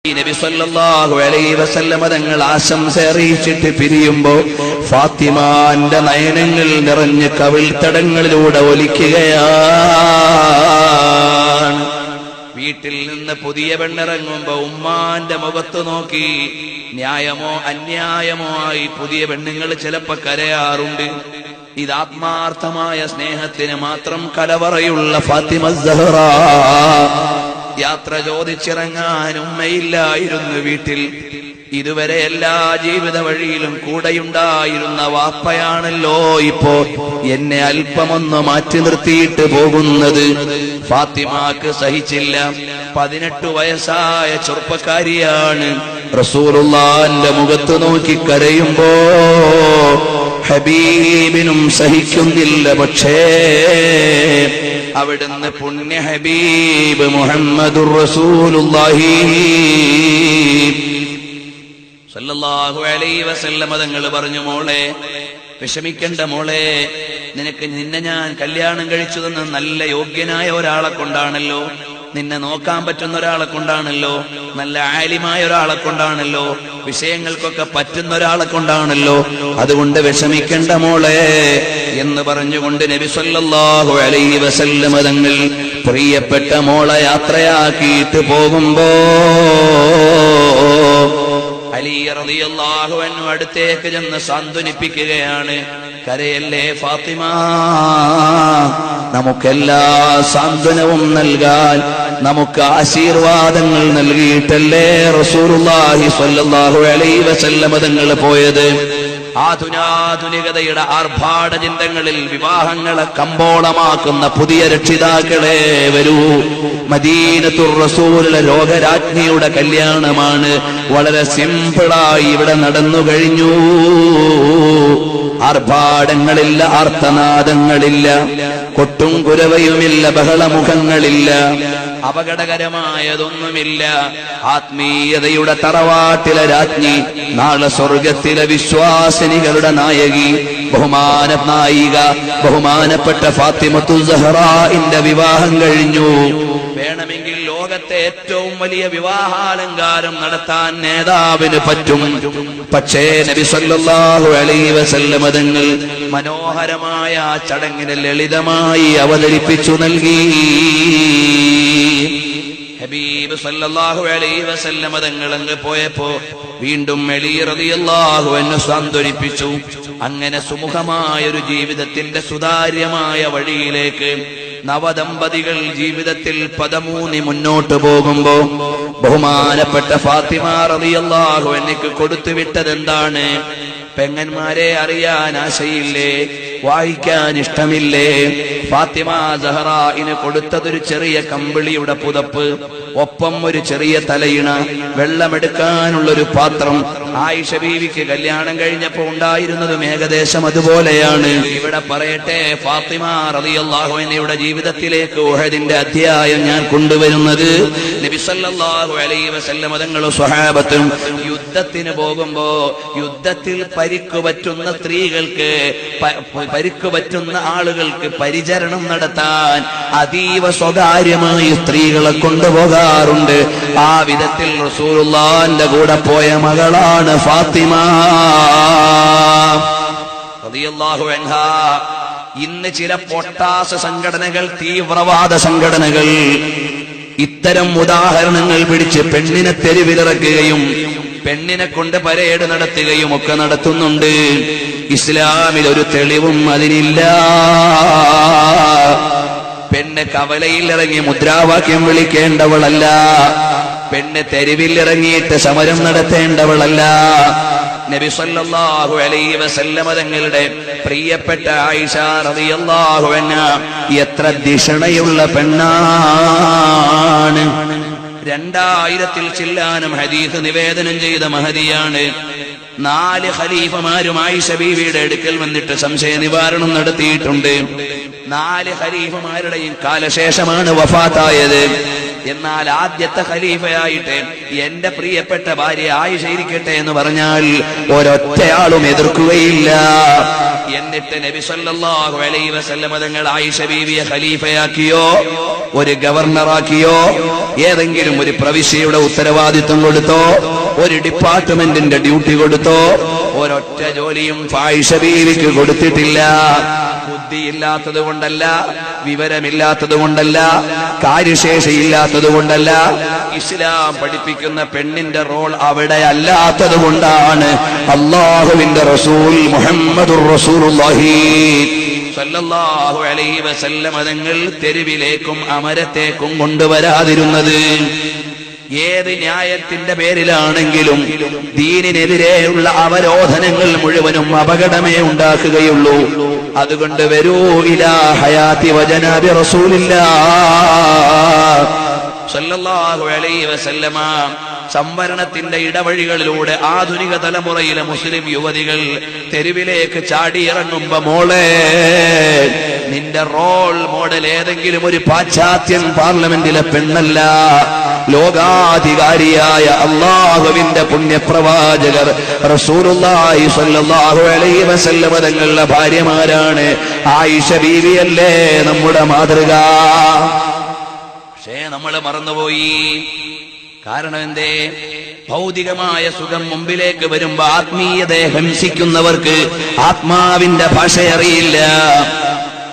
നബി സല്ലല്ലാഹു അലൈഹി വസല്ലമ തങ്ങൾ ആശംസ അറിയിച്ചിട്ട് പിരിയുമ്പോ ഫാത്തിമാന്റെ നയനങ്ങൾ നിറഞ്ഞ് കവിൾത്തടങ്ങളിലൂടെ ഒലിക്കുകയാണ്. വീട്ടിൽ നിന്ന് പുതിയ പെണ്ണിറങ്ങുമ്പോ ഉമ്മാന്റെ മുഖത്ത് നോക്കി ന്യായമോ അന്യായമോ ആയി പുതിയ പെണ്ണുങ്ങൾ ചിലപ്പോ കരയാറുണ്ട്. ഇത് ആത്മാർത്ഥമായ സ്നേഹത്തിന് മാത്രം കലവറയുള്ള ഫാത്തിമ സഹറ. യാത്ര ചോദിച്ചിറങ്ങാൻ ഉമ്മയില്ലായിരുന്നു വീട്ടിൽ. ഇതുവരെ എല്ലാ ജീവിത വഴിയിലും കൂടെയുണ്ടായിരുന്ന വാപ്പയാണല്ലോ ഇപ്പോ എന്നെ അല്പമൊന്ന് മാറ്റി നിർത്തിയിട്ട് പോകുന്നത്. ഫാത്തിമാക്ക് സഹിച്ചില്ല. 18 വയസ്സായ ചെറുപ്പക്കാരിയാണ്. റസൂലുള്ളാഹിന്റെ മുഖത്ത് നോക്കി കരയുമ്പോ ഹബീബിനും സഹിക്കുന്നില്ല. പക്ഷേ അവിടുന്ന് പുണ്യ ഹബീബ് മുഹമ്മദുർ റസൂലുള്ളാഹി സല്ലല്ലാഹു അലൈഹി വസല്ലം തങ്ങൾ പറഞ്ഞു, മോളെ വിഷമിക്കണ്ട മോളെ, നിന്നെ ഞാൻ കല്യാണം കഴിച്ചു തന്ന നല്ല യോഗ്യനായ ഒരാളെ കൊണ്ടാണല്ലോ, നിന്നെ നോക്കാൻ പറ്റുന്ന ഒരാളെ കൊണ്ടാണല്ലോ, നല്ല ആലിമായ ഒരാളെ കൊണ്ടാണല്ലോ, വിഷയങ്ങൾക്കൊക്കെ പറ്റുന്ന ഒരാളെ കൊണ്ടാണല്ലോ, അതുകൊണ്ട് വിഷമിക്കണ്ട മോളെ എന്ന് പറഞ്ഞുകൊണ്ട് നബി സല്ലല്ലാഹു അലൈഹി വസല്ലം തങ്ങൾ പ്രിയപ്പെട്ട മോളെ യാത്രയാക്കിയിട്ട് പോകുമ്പോ അലി റളിയല്ലാഹു അൻഹു അടുത്തേക്ക് ചെന്ന് സാന്ത്വനിപ്പിക്കുകയാണ്. കരയല്ലേ ഫാത്തിമ, നമുക്കെല്ലാ സാന്ത്വനവും നൽകാൻ, നമുക്ക് ആശീർവാദങ്ങൾ നൽകിയിട്ടല്ലേ റസൂലുള്ളാഹി സ്വല്ലല്ലാഹു അലൈഹി വസല്ലം തങ്ങൾ പോയത്. ആധുനികതയുടെ ആർഭാട ചിന്തകളിൽ വിവാഹങ്ങളെ കമ്പോളമാക്കുന്ന പുതിയ രക്ഷിതാക്കളെ വരൂ. മദീനത്തുർ റസൂലിലെ ലോകരാജ്ഞിയുടെ കല്യാണമാണ്. വളരെ സിമ്പിളായി ഇവിടെ നടന്നു കഴിഞ്ഞു. ആർഭാടങ്ങളില്ല, ആർത്തനാദങ്ങളില്ല, കൊട്ടും കുരവയുമില്ല, ബഹളമുഖങ്ങളില്ല, അപകടകരമായതൊന്നുമില്ല. ആത്മീയതയുടെ തറവാട്ടിലെ രാജ്ഞി, നാളെ സ്വർഗത്തിലെ വിശ്വാസിനികളുടെ നായകി, ബഹുമാനപ്പെട്ട ഫാത്തിമത്തു സഹറാഇന്റെ വിവാഹം കഴിഞ്ഞു. വേണമെങ്കിൽ ലോകത്തെ ഏറ്റവും വലിയ വിവാഹാലങ്കാരം നടത്താൻ നേതാവിന് പറ്റും. പക്ഷേ നബി സല്ലല്ലാഹു അലൈഹി വസല്ലം തങ്ങൾ മനോഹരമായ ആ ചടങ്ങിനെ ലളിതമായി അവതരിപ്പിച്ചു നൽകി. ഹബീബ് സല്ലല്ലാഹു അലൈഹി വസല്ലം തങ്ങൾ അങ്ങ് പോയപ്പോ വീണ്ടും അലി റളിയല്ലാഹു അൻഹു സാന്ത്വനിപ്പിച്ചു. അങ്ങനെ സുമുഖമായ ഒരു ജീവിതത്തിന്റെ സുതാര്യമായ വഴിയിലേക്ക് നവദമ്പതികൾ ജീവിതത്തിൽ പദമൂന്നി മുന്നോട്ട് പോകുമ്പോ ബഹുമാനപ്പെട്ട ഫാത്തിമ റളിയല്ലാഹു അൻഹയ്ക്ക് കൊടുത്തുവിട്ടതെന്താണ്? പെങ്ങന്മാരെ അറിയാൻ ആശയില്ലേ? വായിക്കാൻ ഇഷ്ടമില്ലേ? ഫാത്തിമ സഹറായിന് കൊടുത്തതൊരു ചെറിയ കമ്പിളിയുടെ പുതപ്പ്, ഒപ്പം ഒരു ചെറിയ തലയിണ, വെള്ളമെടുക്കാനുള്ളൊരു പാത്രം. ആയിഷ ബീവിക്ക് കല്യാണം കഴിഞ്ഞപ്പോ ഉണ്ടായിരുന്നതും ഏകദേശം അതുപോലെയാണ്. ഇവിടെ പറയട്ടെ, ഫാത്തിമ റളിയല്ലാഹു അൻഹയുടെ ജീവിതത്തിലേക്ക് ഉഹദിന്റെ അധ്യായം ഞാൻ കൊണ്ടുവരുന്നത് നബി സല്ലല്ലാഹു അലൈഹി വസല്ലം തങ്ങളും സ്വഹാബത്തും യുദ്ധത്തിന് പോകുമ്പോ യുദ്ധത്തിൽ പരിക്കുപറ്റുന്ന സ്ത്രീകൾക്ക്, പരിക്കുപറ്റുന്ന ആളുകൾക്ക് പരിചരണം നടത്താൻ അതീവ സ്വകാര്യമായി സ്ത്രീകളെ കൊണ്ടുപോകാറുണ്ട്. ആ വിധത്തിൽ റസൂലുള്ളാഹിന്റെ കൂടെ പോയ മകളാണ് ഫാത്തിമ റളിയല്ലാഹു അൻഹാ. ഇന്ന് ചില പൊട്ടാസ സംഘടനകൾ, തീവ്രവാദ സംഘടനകൾ ഇത്തരം ഉദാഹരണങ്ങൾ പിടിച്ച് പെണ്ണിനെ തെരുവിലിറക്കുകയും പെണ്ണിനെ കൊണ്ട് പരേഡ് നടത്തുകയും ഒക്കെ നടത്തുന്നുണ്ട്. ഇസ്ലാമിൽ ഒരു തെളിവും അതിനില്ല. പെണ്ണ് കവലയിൽ ഇറങ്ങി മുദ്രാവാക്യം വിളിക്കേണ്ടവളല്ല. പെണ്ണ് തെരുവിൽ ഇറങ്ങിയിട്ട് സമരം നടത്തേണ്ടവളല്ല. നബി സല്ലല്ലാഹു അലൈഹി വസല്ലം തങ്ങളുടെ പ്രിയപ്പെട്ട ആയിഷ റളിയല്ലാഹു അൻഹാ എത്ര ദിഷണയുള്ള പെണ്ണാണ്. 2000-ൽ ചില്ലാനം ഹദീസ് നിവേദനം ചെയ്ത മഹദിയാണ്. 4 ഖലീഫമാരും ആയിഷ ബീവിയുടെ അടുക്കൽ വന്നിട്ട് സംശയ നിവാരണം നടത്തിയിട്ടുണ്ട്. 4 ഖലീഫമാരുടെയും കാലശേഷമാണ് വഫാത്തായത്. എന്നാൽ ആദ്യത്തെ ഖലീഫയായിട്ട് എന്റെ പ്രിയപ്പെട്ട ഭാര്യ ആയിഷ ഇരിക്കട്ടെ എന്ന് പറഞ്ഞാൽ ഒരൊറ്റയാളും എതിർക്കുകയില്ല. എന്നിട്ട് നബി സല്ലല്ലാഹു അലൈഹി വസല്ലം തങ്ങൾ ആയിഷ ബീവിയെ ഖലീഫയാക്കിയോ, ഒരു ഗവർണറാക്കിയോ, ഏതെങ്കിലും ഒരു പ്രവിശ്യയുടെ ഉത്തരവാദിത്വം കൊടുത്തോ, ഒരു ഡിപ്പാർട്ട്മെന്റിന്റെ ഡ്യൂട്ടി കൊടുത്തോ? ഒരൊറ്റ ജോലിയും ആയിഷ ബീവിക്ക് കൊടുത്തിട്ടില്ല. ബുദ്ധിയില്ലാത്തത് കൊണ്ടല്ല, വിവരമില്ലാത്തത് കൊണ്ടല്ല, കാര്യശേഷിയില്ലാത്തത് കൊണ്ടല്ല, ഇസ്ലാം പഠിപ്പിക്കുന്ന പെണ്ണിന്റെ റോൾ അവിടെ അല്ലാത്തത് കൊണ്ടാണ് അല്ലാഹുവിന്റെ റസൂൽ മുഹമ്മദുർ റസൂലുള്ളാഹി സല്ലല്ലാഹു അലൈഹി വസല്ലം തങ്ങൾ തെരുവിലേക്കും അമരത്തേക്കും കൊണ്ടുവരാതിരുന്നത്. ഏത് ന്യായത്തിന്റെ പേരിലാണെങ്കിലും ദീനിനെതിരെയുള്ള അവരോധനങ്ങൾ മുഴുവനും അപകടമേ ഉണ്ടാക്കുകയുള്ളൂ. അതുകൊണ്ട് വരൂ ഇലാ ഹയാതി വജനാബി റസൂലില്ലാഹ് സല്ലല്ലാഹു അലൈഹി വസല്ലമ സംവരണത്തിന്റെ ഇടവഴികളിലൂടെ ആധുനിക തലമുറയിലെ മുസ്ലിം യുവതികൾ തെരുവിലേക്ക് ചാടിയിറങ്ങുമ്പോ, മോളെ, നിന്റെ റോൾ മോഡൽ ഏതെങ്കിലും ഒരു പാശ്ചാത്യൻ പാർലമെന്റിലെ പെണ്ണല്ല, ലോകാധികാരിയായ അല്ലാഹുവിന്റെ പുണ്യപ്രവാചകർ റസൂലുള്ളാഹി സ്വല്ലല്ലാഹു അലൈഹി വസല്ലം തങ്ങളുടെ ഭാര്യമാരാണ്. ആയിഷ ബീവിയല്ലേ നമ്മുടെ മാതൃക. പക്ഷേ നമ്മൾ മറന്നുപോയി. കാരണം എന്തേ? ഭൗതികമായ സുഖം മുമ്പിലേക്ക് വരുമ്പോ ആത്മീയതയെ ഹംസിക്കുന്നവർക്ക് ആത്മാവിന്റെ ഭാഷയറിയില്ല,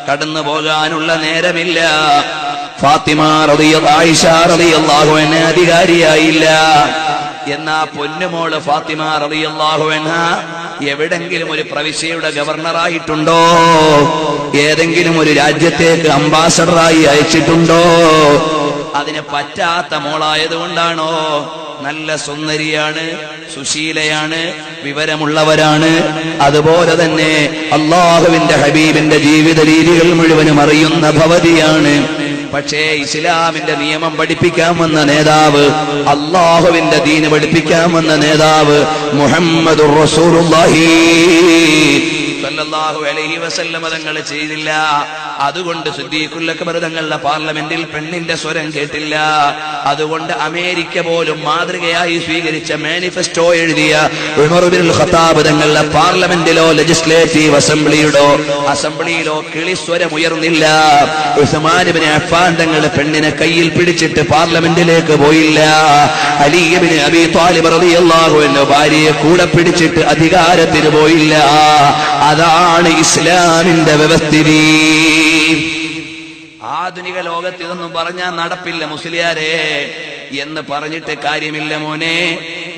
കടന്നു പോകാനുള്ള നേരമില്ല. ഫാത്തിമ ആയിഷ റളിയല്ലാഹു അൻഹ അധികാരിയായില്ല. എന്നാ പൊന്നുമോള് ഫാത്തിമ റളിയല്ലാഹു അൻഹ എവിടെങ്കിലും ഒരു പ്രവിശ്യയുടെ ഗവർണറായിട്ടുണ്ടോ? ഏതെങ്കിലും ഒരു രാജ്യത്തേക്ക് അംബാസഡറായി അയച്ചിട്ടുണ്ടോ? അതിന് പറ്റാത്ത മോളായതുകൊണ്ടാണോ? നല്ല സുന്ദരിയാണ്, സുശീലയാണ്, വിവരമുള്ളവരാണ്. അതുപോലെ തന്നെ അല്ലാഹുവിന്റെ ഹബീബിന്റെ ജീവിത രീതികൾ മുഴുവനും അറിയുന്ന ഭവതിയാണ്. പക്ഷേ ഇസ്ലാമിന്റെ നിയമം പഠിപ്പിക്കാൻ വന്ന നേതാവ്, അല്ലാഹുവിന്റെ ദീന് പഠിപ്പിക്കാൻ വന്ന നേതാവ് മുഹമ്മദുർ റസൂലുള്ളാഹി സല്ലല്ലാഹു അലൈഹി വസല്ലം തങ്ങൾ ചെയ്തില്ല. അതുകൊണ്ട് സിദ്ദീഖുൽ അക്ബർ തങ്ങളുടെ പാർലമെന്റിൽ പെണ്ണിന്റെ സ്വരം കേട്ടില്ല. അതുകൊണ്ട് അമേരിക്ക പോലും മാതൃകയായി സ്വീകരിച്ച മാനിഫെസ്റ്റോ എഴുതിയ ഉമർ ഇബ്നുൽ ഖത്താബ് തങ്ങളുടെ പാർലമെന്റിലോ ലെജിസ്ലേറ്റീവ് അസംബ്ലിയിലോ കിളിസ്വരം ഉയർന്നില്ല. ഉസ്മാൻ ഇബ്നു അഫ്ഫാൻ തങ്ങൾ പെണ്ണിനെ കയ്യിൽ പിടിച്ചിട്ട് പാർലമെന്റിലേക്ക് പോയില്ല. അലി ഇബ്നു അബീ ത്വാലിബ് റളിയല്ലാഹു അൻഹു ഭാര്യയെ കൂടെ പിടിച്ചിട്ട് അധികാരത്തിന് പോയില്ല. അതാണ് ഇസ്ലാമിന്റെ വ്യവസ്ഥിതി. ആധുനിക ലോകത്ത് ഇതൊന്നും പറഞ്ഞാൽ നടപ്പില്ല മുസ്ലിയാരെ എന്ന് പറഞ്ഞിട്ട് കാര്യമില്ല മോനെ.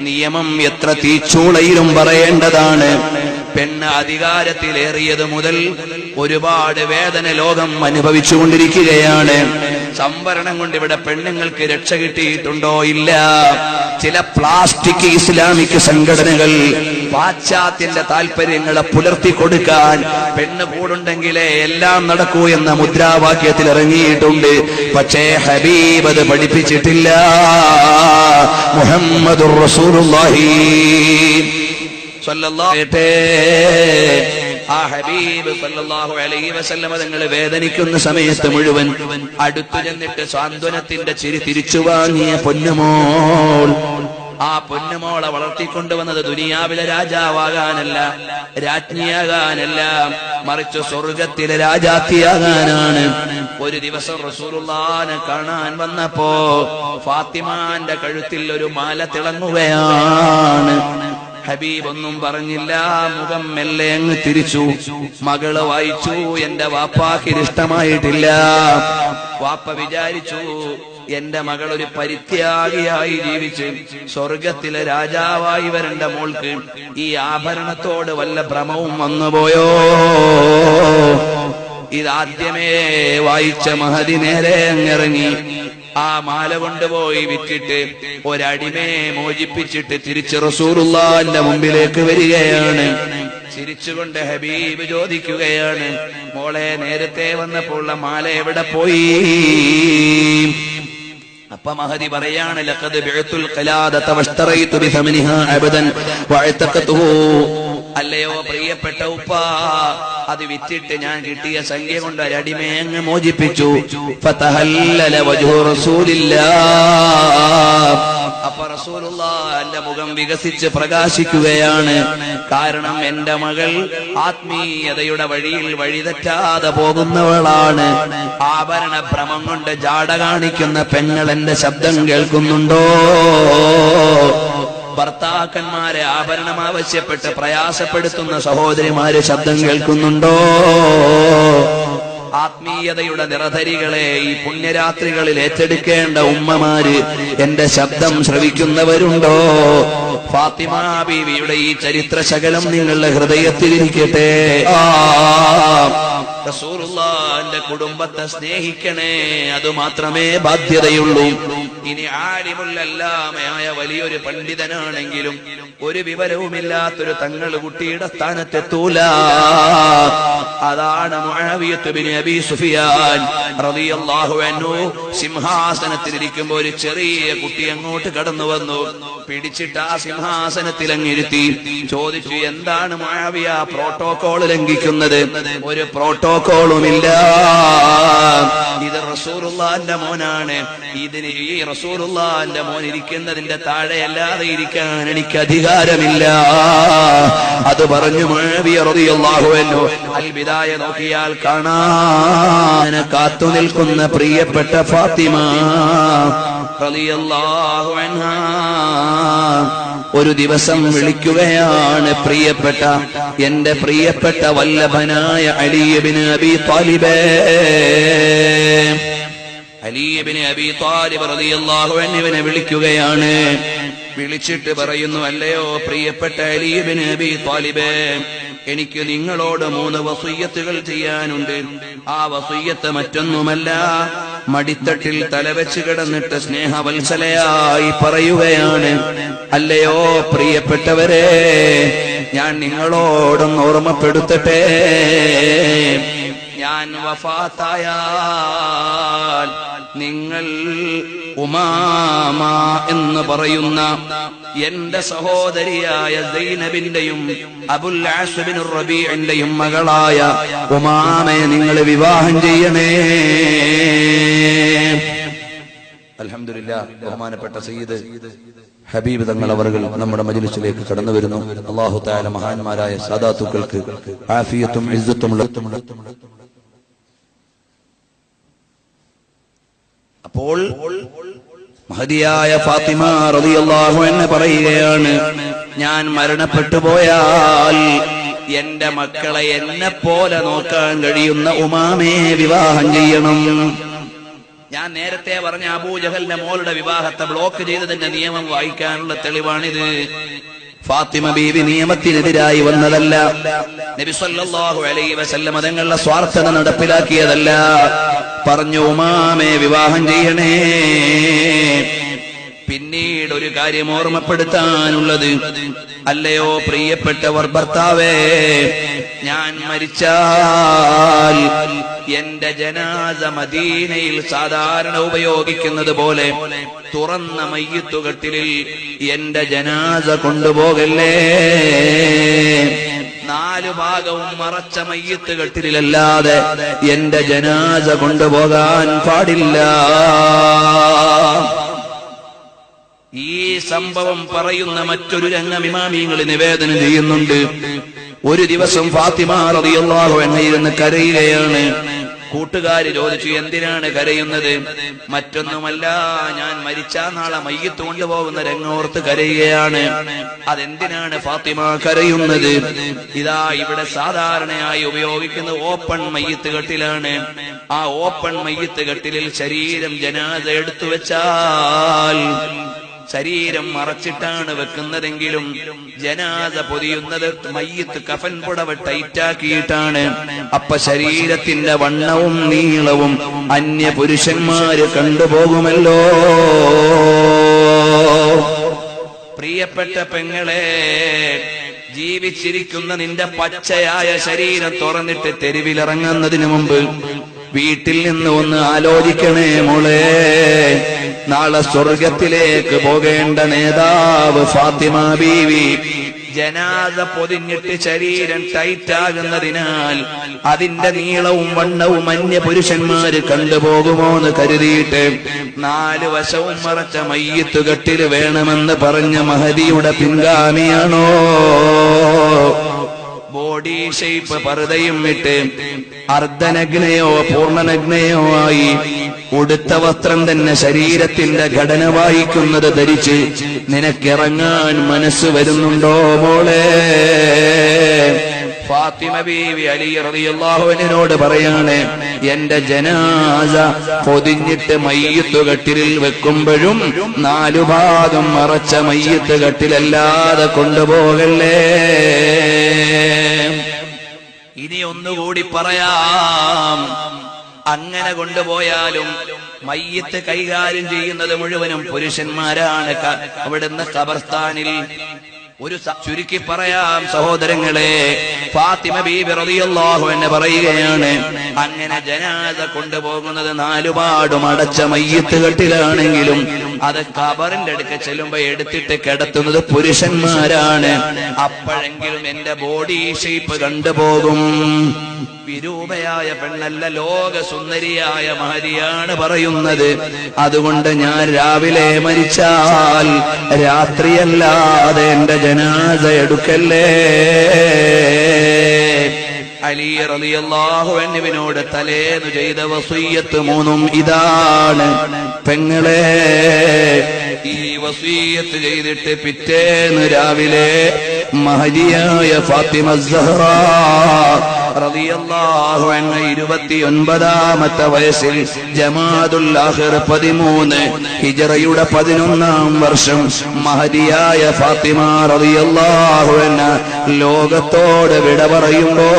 നിയമം എത്ര തീച്ചൂളയിലും പറയേണ്ടതാണ്. പെണ്ണ് അധികാരത്തിലേറിയത് മുതൽ ഒരുപാട് വേദന ലോകം അനുഭവിച്ചുകൊണ്ടിരിക്കുകയാണ്. സംവരണം കൊണ്ട് ഇവിടെ പെണ്ണുങ്ങൾക്ക് രക്ഷ കിട്ടിയിട്ടുണ്ടോ? ഇല്ല. ചില പ്ലാസ്റ്റിക് ഇസ്ലാമിക് സംഘടനകൾ പാശ്ചാത്യന്റെ താല്പര്യങ്ങളെ പുലർത്തി കൊടുക്കാൻ പെണ്ണ് കൂടുണ്ടെങ്കിലേ എല്ലാം നടക്കൂ എന്ന മുദ്രാവാക്യത്തിൽ ഇറങ്ങിയിട്ടുണ്ട്. പക്ഷേ ഹബീബ് അത് പഠിപ്പിച്ചിട്ടില്ല. മുഹമ്മദുർ റസൂലുള്ളാഹി സ്വല്ലല്ലാഹു ആ ഹബീബ് സല്ലല്ലാഹു അലൈഹി വസല്ലം തങ്ങൾ വേദനിക്കുന്ന സമയത്ത് മുഴുവൻ അടുത്തു ചെന്നിട്ട് സാന്ത്വനത്തിന്റെ ചിരി തിരിച്ചു വാങ്ങിയ പൊന്നുമോൾ. ആ പൊന്നുമോളെ വളർത്തിക്കൊണ്ടുവന്നത് ദുനിയാവിലെ രാജാവാകാനല്ല, രാജ്ഞിയാകാനല്ല, മറിച്ച് സ്വർഗത്തിലെ രാജാത്തിയാകാനാണ്. ഒരു ദിവസം റസൂലുള്ളാഹിനെ കാണാൻ വന്നപ്പോ ഫാത്തിമാന്റെ കഴുത്തിൽ ഒരു മാല തിളങ്ങുകയാണ്. ഹബീബ് ഒന്നും പറഞ്ഞില്ല, മുഖം മെല്ലെ അങ്ങ് തിരിച്ചു. മകള് വായിച്ചു, എന്റെ വാപ്പാക്ക് ഇഷ്ടമായിട്ടില്ല. വാപ്പ വിചാരിച്ചു എന്റെ മകൾ ഒരു പരിത്യാഗിയായി ജീവിച്ച് സ്വർഗത്തിലെ രാജാവായി വരേണ്ട മോൾക്ക് ഈ ആഭരണത്തോട് വല്ല ഭ്രമവും വന്നുപോയോ? ഇതാദ്യമേ വായിച്ച മഹദി നേരെ അങ്ങിറങ്ങി ആ മാല കൊണ്ടുപോയി വിറ്റിട്ട് ഒരടിമയെ മോചിപ്പിച്ചിട്ട് തിരിച്ച് റസൂലുള്ളാഹിന്റെ മുമ്പിലേക്ക് വരികയാണ്. ചിരിച്ചുകൊണ്ട് ഹബീബ് ചോദിക്കുകയാണ്, മോളെ, നേരത്തെ വന്നപ്പോൾ മാല എവിടെ പോയി? അപ്പൊ മഹദി പറയാണ്, ലഖദ് ബിഅതുൽ ഖലാദത വഷ്തറൈതു ബിസമനിഹാ അബദൻ വഅതഖതുഹു. അല്ലയോ പ്രിയപ്പെട്ട ഉപ്പ, അത് വിറ്റിട്ട് ഞാൻ കിട്ടിയ സംഖ്യ കൊണ്ട് ഒരടിമയെ അങ്ങ് മോചിപ്പിച്ചു. ഫതഹല്ലല വജ്ഹു റസൂലില്ലാഹ്. അപ്പൊ റസൂലുള്ളാഹിന്റെ മുഖം വികസിച്ച് പ്രകാശിക്കുകയാണ്. കാരണം എന്റെ മകൾ ആത്മീയതയുടെ വഴിയിൽ വഴിതെറ്റാതെ പോകുന്നവളാണ്. ആഭരണ ഭ്രമം കൊണ്ട് ജാട കാണിക്കുന്ന പെങ്ങൾ എന്റെ ശബ്ദം കേൾക്കുന്നുണ്ടോ? ഭർത്താക്കന്മാരെ ആഭരണം ആവശ്യപ്പെട്ട് പ്രയാസപ്പെടുത്തുന്ന സഹോദരിമാര് ശബ്ദം കേൾക്കുന്നുണ്ടോ? ആത്മീയതയുടെ നിറധരികളെ ഈ പുണ്യരാത്രികളിൽ ഏറ്റെടുക്കേണ്ട ഉമ്മമാര് എന്റെ ശബ്ദം ശ്രവിക്കുന്നവരുണ്ടോ? ഫാത്തിമ ബീവിയുടെ ഈ ചരിത്ര ശകലം നിങ്ങളുടെ ഹൃദയത്തിലിരിക്കട്ടെ. റസൂലുള്ളാഹിന്റെ കുടുംബത്തെ സ്നേഹിക്കണേ, അതുമാത്രമേ ബാധ്യതയുള്ളൂ. ഇനി ആലിമുല്ലല്ലാമയായ വലിയൊരു പണ്ഡിതനാണെങ്കിലും ഒരു വിവരവുമില്ലാത്തൊരു തങ്ങൾ കുട്ടിയുടെ സ്ഥാനത്തെത്തൂല. അതാണ് മുആവിയത്ത് ബിൻ അബീ സുഫിയാൻ റളിയല്ലാഹു അൻഹു സിംഹാസനത്തിലിരിക്കുമ്പോൾ ഒരു ചെറിയ കുട്ടി അങ്ങോട്ട് കടന്നു വന്നു. പിടിച്ചിട്ട് ആ സിംഹാസനത്തിൽ അങ്ങിരുത്തി. ചോദിച്ചു, എന്താണ് മുആവിയ പ്രോട്ടോകോൾ ലംഘിക്കുന്നത്? ഒരു പ്രോട്ടോകോളുമില്ല. ഇത് റസൂലുള്ളാഹിന്റെ മോനാണ്. ഇതിന് ഈ റസൂലുള്ളാഹിന്റെ മോൻ ഇരിക്കുന്നതിന്റെ താഴെയല്ലാതെ ഇരിക്കാൻ എനിക്ക് അധികാരമില്ല. അത് പറഞ്ഞു മുആവിയ റളിയല്ലാഹു അൻഹു. അൽ ബിദായ നോക്കിയാൽ കാണാൻ കാത്തു നിൽക്കുന്ന പ്രിയപ്പെട്ട ഫാത്തിമ റളിയല്ലാഹു അൻഹാ ഒരു ദിവസം വിളിക്കുകയാണ്, പ്രിയപ്പെട്ട എന്റെ പ്രിയപ്പെട്ട വല്ലഭനായ അലി ഇബ്നു അബീ ത്വാലിബ്. അലി ഇബ്നു അബീ ത്വാലിബ് റളിയല്ലാഹു അൻഹുവിനെ വിളിക്കുകയാണ്. വിളിച്ചിട്ട് പറയുന്നു, അല്ലയോ പ്രിയപ്പെട്ട അലി ഇബ്നു അബീ ത്വാലിബ്, എനിക്ക് നിങ്ങളോട് 3 വസിയ്യത്തുകൾ ചെയ്യാനുണ്ട്. ആ വസിയ്യത്ത് മറ്റൊന്നുമല്ല, മടിത്തട്ടിൽ തലവെച്ച് കിടന്നിട്ട് സ്നേഹവത്സലയായി പറയുകയാണ്, അല്ലയോ പ്രിയപ്പെട്ടവരെ, ഞാൻ നിങ്ങളോടൊന്ന് ഓർമ്മപ്പെടുത്തട്ടെ. ഞാൻ വഫാത്തായാൽ നിങ്ങൾ ഉമാമ എന്ന് പറയുന്ന എന്റെ സഹോദരിയായ സൈനബിന്റെയും അബുൽ ആസ് ബിൻ റബീഇന്റെയും മകളായ ഉമാമയെ നിങ്ങൾ വിവാഹം ചെയ്യണേ. അൽഹംദുലില്ലാഹ്, ബഹുമാനപ്പെട്ട സയ്യിദ് ഹബീബ് തങ്ങൾ അവർകൾ നമ്മുടെ മജ്ലിസിലേക്ക് കടന്നു വരുന്നു. അല്ലാഹു തആല മഹാന്മാരായ സാദാത്തുക്കൾക്ക് ആഫിയത്തും ഇസ്സത്തും. അപ്പോൾ മഹദിയായ ഫാത്തിമ റളിയല്ലാഹു അൻഹ പറയുകയാണ്, ഞാൻ മരണപ്പെട്ടു പോയാൽ എന്റെ മക്കളെ എന്നെ പോലെ നോക്കാൻ കഴിയുന്ന ഉമാമയെ വിവാഹം ചെയ്യണം. ഞാൻ നേരത്തെ പറഞ്ഞ അബൂജഹലിന്റെ മോളുടെ വിവാഹത്തെ ബ്ലോക്ക് ചെയ്തതിന്റെ നിയമം വായിക്കാനുള്ള തെളിവാണിത്. ഫാത്തിമ ബീവി നിയമത്തിനെതിരായി വന്നതല്ല. നബി സല്ലല്ലാഹു അലൈഹി വസല്ലം തങ്ങളുടെ സ്വാർത്ഥത നടപ്പിലാക്കിയതല്ല. പറഞ്ഞു, ഉമാമയെ വിവാഹം ചെയ്യണേ. പിന്നീട് ഒരു കാര്യം ഓർമ്മപ്പെടുത്താനുള്ളത്, അല്ലയോ പ്രിയപ്പെട്ടവർ ഭർത്താവേ, ഞാൻ മരിച്ചാൽ എന്റെ ജനാസ മദീനയിൽ സാധാരണ ഉപയോഗിക്കുന്നത് പോലെ തുറന്ന മയ്യിത്തുകട്ടിലിൽ എന്റെ ജനാസ കൊണ്ടുപോകല്ലേ. 4 ഭാഗവും മറച്ച മയ്യിത്ത് കട്ടിലല്ലാതെ എന്റെ ജനാസ കൊണ്ടുപോകാൻ പാടില്ല. ഈ സംഭവം പറയുന്ന മറ്റൊരു രംഗം ഇമാമിങ്ങൾ നിവേദനം ചെയ്യുന്നുണ്ട്. ഒരു ദിവസം ഫാത്തിമ റളിയല്ലാഹു അൻഹ ഇരുന്ന് കരയുകയാണ്. കൂട്ടുകാര് ചോദിച്ചു, എന്തിനാണ് കരയുന്നത്? മറ്റൊന്നുമല്ല, ഞാൻ മരിച്ചാ നാളെ മയ്യിത്ത് കൊണ്ടുപോകുന്ന രംഗോർത്ത് കരയുകയാണ്. അതെന്തിനാണ് ഫാത്തിമ കരയുന്നത്? ഇതാ ഇവിടെ സാധാരണയായി ഉപയോഗിക്കുന്ന ഓപ്പൺ മയ്യിത്ത് കട്ടിലാണ്. ആ ഓപ്പൺ മയ്യിത്ത് കട്ടിലിൽ ശരീരം ജനാസ എടുത്തു വെച്ചാൽ ശരീരം മറച്ചിട്ടാണ് വെക്കുന്നതെങ്കിലും ജനാസ പൊതിയുന്നത് മയ്യിത്ത് കഫൻ പുടവ ടൈറ്റാക്കിയിട്ടാണ്. അപ്പൊ ശരീരത്തിന്റെ വണ്ണവും നീളവും അന്യ പുരുഷന്മാര് കണ്ടുപോകുമല്ലോ. പ്രിയപ്പെട്ട പെങ്ങളെ, ജീവിച്ചിരിക്കുന്ന നിന്റെ പച്ചയായ ശരീരം തുറന്നിട്ട് തെരുവിലിറങ്ങുന്നതിന് മുമ്പ് വീട്ടിൽ നിന്ന് ഒന്ന് ആലോചിക്കണേ മോളെ. നാളെ സ്വർഗത്തിലേക്ക് പോകേണ്ട നേതാവ് ഫാത്തിമ ബീവി ജനാസ പൊതിഞ്ഞിട്ട് ശരീരം ടൈറ്റാകുന്നതിനാൽ അതിന്റെ നീളവും വണ്ണവും അന്യ പുരുഷന്മാര് കണ്ടുപോകുമോ എന്ന് കരുതിയിട്ട് 4 വശവും മറച്ച മയ്യിത്ത് കട്ടില് വേണമെന്ന് പറഞ്ഞ മഹദിയുടെ പിൻഗാമിയാണോ? ബോഡി ഷേപ്പ് പർദ്ദയും ഇട്ട് അർദ്ധനഗ്നയോ പൂർണ്ണനഗ്നയോ ആയി ഉടുത്ത വസ്ത്രം തന്നെ ശരീരത്തിന്റെ ഘടന വായിക്കുന്നത് ധരിച്ച് നിനക്കിറങ്ങാൻ മനസ്സ് വരുന്നുണ്ടോ മോളെ? ഫാത്തിമ ബീവി അലി റളിയല്ലാഹു അൻഹുവിനോട് പറയാണ്, എന്റെ ജനാസ പൊതിഞ്ഞിട്ട് മയ്യിത്ത് കട്ടിലിൽ വെക്കുമ്പോഴും 4 ഭാഗം മറച്ച മയ്യിത്ത് കട്ടിലല്ലാതെ കൊണ്ടുപോകല്ലേ. ഇനി ഒന്നുകൂടി പറയാം, അങ്ങനെ കൊണ്ടുപോയാലും മയ്യിത്ത് കൈകാര്യം ചെയ്യുന്നത് മുഴുവനും പുരുഷന്മാരാണ്. അവിടുന്ന് ഖബർസ്ഥാനിൽ ഒരു ചുരുക്കി പറയാം സഹോദരങ്ങളെ, ഫാത്തിമ ബീബി റളിയല്ലാഹു അൻഹ പറയുകയാണ്, അങ്ങനെ ജനാസ കൊണ്ടുപോകുന്നത് 4 പാടും അടച്ച മയ്യിത്ത് കെട്ടിലാണെങ്കിലും അത് ഖബറിന്റെ അടുക്ക ചെല്ലുമ്പോ എടുത്തിട്ട് കിടത്തുന്നത് പുരുഷന്മാരാണ്. അപ്പോഴെങ്കിലും എന്റെ ബോഡി ഷേപ്പ് കണ്ടുപോകും. വിരൂപയായ പെണ്ണല്ല, ലോക സുന്ദരിയായ മഹദിയാണ് പറയുന്നത്. അതുകൊണ്ട് ഞാൻ രാവിലെ മരിച്ചാൽ രാത്രിയല്ലാതെ എന്റെ ജനാസ എടുക്കല്ലേ. അലി റളിയല്ലാഹു അൻഹുവിനോട് തലേന്ന് ചെയ്ത വസിയ്യത്ത് 3 ഇതാണ്. പെങ്ങളെ, ഈ വസിയ്യത്ത് ചെയ്തിട്ട് പിറ്റേന്ന് രാവിലെ മഹദിയായ ഫാത്തിമ സഹ്റ റളിയല്ലാഹു അൻഹ 29ാമത്തെ വയസ്സിൽ ജമാദുൽ ആഖിർ 13 ഹിജ്റയുടെ 11ാം വർഷം മഹദിയായ ഫാത്തിമ റളിയല്ലാഹു അൻഹ ലോകത്തോട് വിട പറയുമ്പോ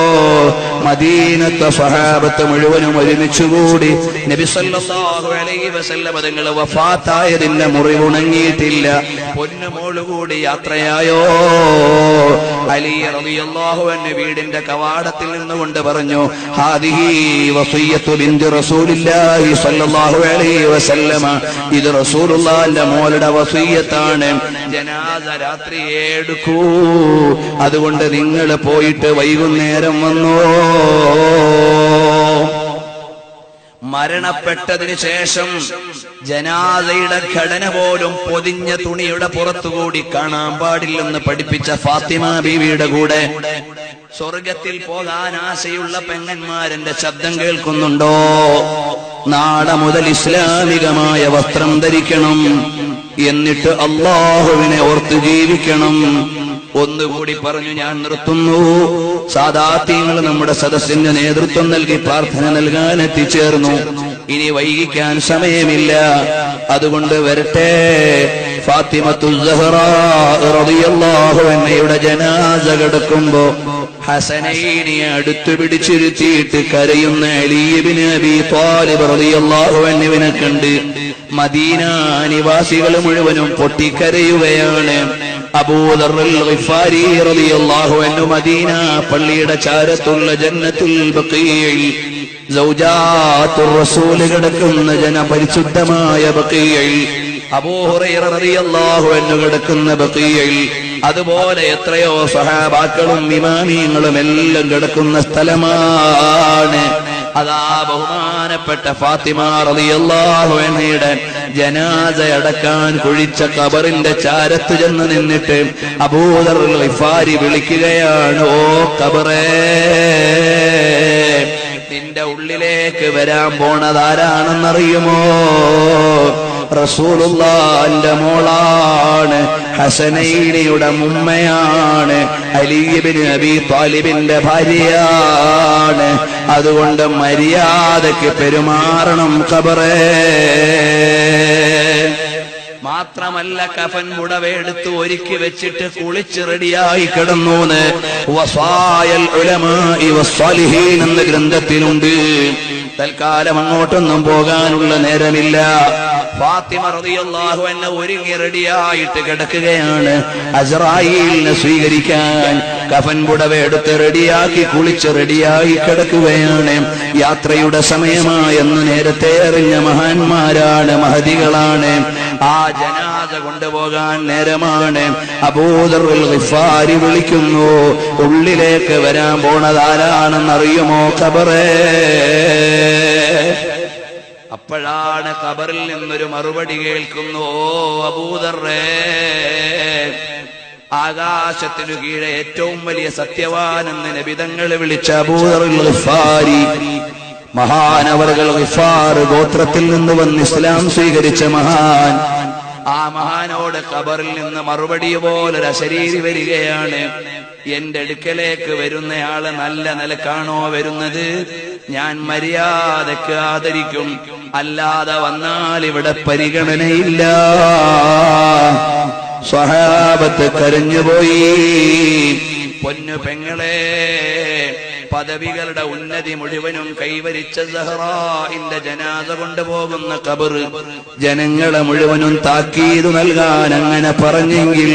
മദീനത്തെ സ്വഹാബത്ത് മുഴുവനും ഒരുമിച്ചുകൂടി നബി സല്ലല്ലാഹു അലൈഹി വസല്ലം തങ്ങൾ വഫാത്തായതിന്റെ മുറിവുണങ്ങിയിട്ടില്ല. പൊന്നുമോളുകൂടി യാത്രയായോ? അലി റളിയല്ലാഹു അൻഹു വീടിന്റെ കവാടത്തിൽ നിന്നുകൊണ്ട് പറഞ്ഞു, ഹാദിഹി വസിയ്യത്തു ബിൻതി റസൂലില്ലാഹി സ്വല്ലല്ലാഹു അലൈഹി വസല്ലമ, ഇത് റസൂലുള്ളാഹിന്റെ മോളുടെ വസിയ്യത്താണ്. ജനാസ രാത്രി എടുക്കൂ, അതുകൊണ്ട് നിങ്ങൾ പോയിട്ട് വൈകുന്നേരം വന്നോ. മരണപ്പെട്ടതിന് ശേഷം ജനാസയുടെ ഘടന പോലും പൊതിഞ്ഞ തുണിയുടെ പുറത്തുകൂടി കാണാൻ പാടില്ലെന്ന് പഠിപ്പിച്ച ഫാത്തിമ ബീവിയുടെ കൂടെ സ്വർഗത്തിൽ പോകാൻ ആശയുള്ള പെങ്ങന്മാരെന്റെ ശബ്ദം കേൾക്കുന്നുണ്ടോ? നാളെ മുതൽ ഇസ്ലാമികമായ വസ്ത്രം ധരിക്കണം, എന്നിട്ട് അല്ലാഹുവിനെ ഓർത്ത് ജീവിക്കണം. ഒന്നുകൂടി പറഞ്ഞു ഞാൻ നിർത്തുന്നു. സാദാത്യങ്ങൾ നമ്മുടെ സദസ്സിന് നേതൃത്വം നൽകി പ്രാർത്ഥന നൽകാൻ എത്തിച്ചേർന്നു. ഇനി വൈകിക്കാൻ സമയമില്ല, അതുകൊണ്ട് വരട്ടെ. ഫാത്തിമത്തുൽ സഹ്റ റളിയല്ലാഹു അൻഹയുടെ ജനാസ കിടക്കുമ്പോ ഹസനൈനെ അടുത്തു പിടിച്ചിരുത്തിയിട്ട് കരയുന്ന അലി ഇബ്നു അബീ ത്വാലിബ് റളിയല്ലാഹു അൻഹുവിനെ കണ്ട് മദീന നിവാസികൾ മുഴുവനും പൊട്ടിക്കരയുകയാണ്. അബൂദർ ഗിഫാരി റളിയല്ലാഹു അൻഹു മദീന പള്ളിയുടെ ചാരത്തുള്ള ജന്നത്തുൽ ബഖീയിൽ സൗജാത്തുർ റസൂൽ കിടക്കുന്ന പരിശുദ്ധമായ ബഖീയിൽ, അബൂ ഹുറൈറ റളിയല്ലാഹു അൻഹു കിടക്കുന്ന ബഖീയിൽ, അതുപോലെ എത്രയോ സഹാബാക്കളും ഇമാമിയങ്ങളും എല്ലാം കിടക്കുന്ന സ്ഥലമാണ്. അതാ ബഹുമാനപ്പെട്ട ഫാത്തിമ റളിയല്ലാഹു അൻഹയുടെ ജനാസ അടക്കാൻ കുഴിച്ച ഖബറിന്റെ ചാരത്ത് ചെന്ന് നിന്നിട്ട് അബൂദർ ഗിഫാരി വിളിക്കുകയാണ്, ഓ ഖബറേ, നിന്റെ ഉള്ളിലേക്ക് വരാൻ പോണതാരാണെന്നറിയുമോ? റസൂലുള്ളാഹിന്റെ മോളാണ്, ഹസനൈനിയുടെ മുമ്മയാണ്, അലി ഇബ്നു അബീ ത്വാലിബിന്റെ ഭാര്യയാണ്. അതുകൊണ്ട് മര്യാദയ്ക്ക് പെരുമാറണം ഖബറേ. മാത്രമല്ല കഫൻ മുടവെടുത്ത് ഒരുക്കി വെച്ചിട്ട് കുളിച്ച് റെഡിയായി കിടന്നൂന്ന് വസായൽ ഉലമാഇ വസ്സാലിഹീൻ എന്ന ഗ്രന്ഥത്തിലുണ്ട്. തൽക്കാലം അങ്ങോട്ടൊന്നും പോകാനുള്ള നേരമില്ല. ഫാത്തിമ റളിയല്ലാഹു അൻഹ ഒരുങ്ങി റെഡിയായിട്ട് കിടക്കുകയാണ്. അസ്റായീലിനെ സ്വീകരിക്കാൻ കഫൻ പുടവെടുത്ത് റെഡിയാക്കി കുളിച്ച് റെഡിയായി കിടക്കുകയാണ്. യാത്രയുടെ സമയമായെന്ന് നേരത്തെ അറിഞ്ഞ മഹാന്മാരാണ്, മഹദികളാണ്. ആ ജനാസ കൊണ്ടുപോകാൻ നേരമാണ് അബൂദർ ഗിഫാരി വിളിക്കുന്നു. ഉള്ളിലേക്ക് വരാൻ പോണതാരാണെന്നറിയുമോ? ഖബറേ. അപ്പോഴാണ് ഖബറിൽ നിന്നൊരു മറുപടി കേൾക്കുന്നു. ഓ അബൂദറേ, ആകാശത്തിനു കീഴെ ഏറ്റവും വലിയ സത്യവാനെന്ന് നബിതങ്ങൾ വിളിച്ച അബൂദർ ഗിഫാരി, മഹാനവറുകൾ ഗിഫാർ ഗോത്രത്തിൽ നിന്ന് വന്ന് ഇസ്ലാം സ്വീകരിച്ച മഹാൻ. ആ മഹാനോട് ഖബറിൽ നിന്ന് മറുപടി പോലൊരു അശരീരി വരികയാണ്. എന്റെ അടുക്കലേക്ക് വരുന്നയാള് നല്ല നിലക്കാണോ വരുന്നത്? ഞാൻ മര്യാദക്ക് ആദരിക്കും, അല്ലാതെ വന്നാൽ ഇവിടെ പരിഗണനയില്ല. സ്വഹാബത്ത് കരഞ്ഞുപോയി. പൊന്നു പെങ്ങളെ, പദവികളുടെ ഉന്നതി മുഴുവനും കൈവരിച്ച സഹറാഇന്റെ ജനാസ കൊണ്ടുപോകുന്ന ഖബർ ജനങ്ങളെ മുഴുവനും താക്കീത് നൽകാൻ അങ്ങനെ പറഞ്ഞെങ്കിൽ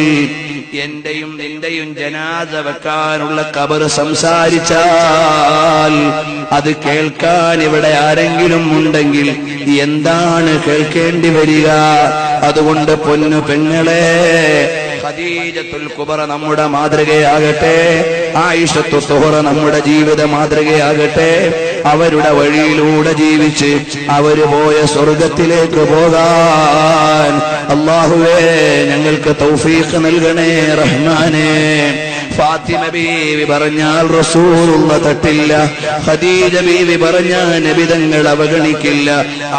എന്റെയും നിന്റെയും ജനാസ വെക്കാനുള്ള ഖബർ സംസാരിച്ചാൽ അത് കേൾക്കാൻ ഇവിടെ ആരെങ്കിലും ഉണ്ടെങ്കിൽ എന്താണ് കേൾക്കേണ്ടി വരിക? അതുകൊണ്ട് പൊന്നു പെങ്ങളെ, ഖദീജത്തുൽ കുബറ നമ്മുടെ മാതൃകയാകട്ടെ, ആയിഷത്തു സുഹറ നമ്മുടെ ജീവിത മാതൃകയാകട്ടെ. അവരുടെ വഴിയിലൂടെ ജീവിച്ച് അവര് പോയ സ്വർഗത്തിലേക്ക് പോകാൻ അല്ലാഹുവേ ഞങ്ങൾക്ക് തൗഫീഖ് നൽകണേ റഹ്മാനേ. ഫാത്തിമ ബീവി പറഞ്ഞാൽ റസൂലുള്ള തട്ടില്ല, ഖദീജ ബീവി പറഞ്ഞാൽ നബിതങ്ങൾ അവഗണിക്കില്ല.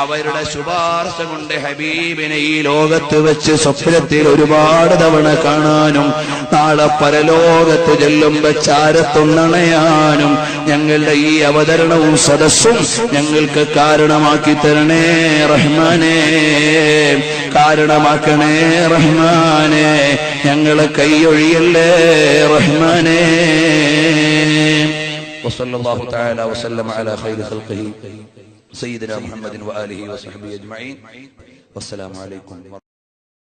അവരുടെ ശുപാർശ കൊണ്ട് ഹബീബിനെ ഈ ലോകത്ത് വെച്ച് സ്വപ്നത്തിൽ ഒരുപാട് തവണ കാണാനും നാളെ പരലോകത്ത് ചെല്ലുമ്പോ ചാരത്തൊന്നണയാനും ഞങ്ങളുടെ ഈ അവതരണവും സദസ്സും ഞങ്ങൾക്ക് കാരണമാക്കി തരണേ റഹ്മാനേ, കാരണമാക്കണേ റഹ്മാനേ. ഞങ്ങളെ കൈയൊഴിയല്ലേ റഹ്മാനേ. വസല്ലല്ലാഹു തആല വസല്ലമ അലാ ഖൈരി ഖൽഖിഹി സയ്യിദിനാ മുഹമ്മദിൻ വആലിഹി വസഹ്ബിഹി അജ്മഈൻ. വസ്സലാമു അലൈക്കും.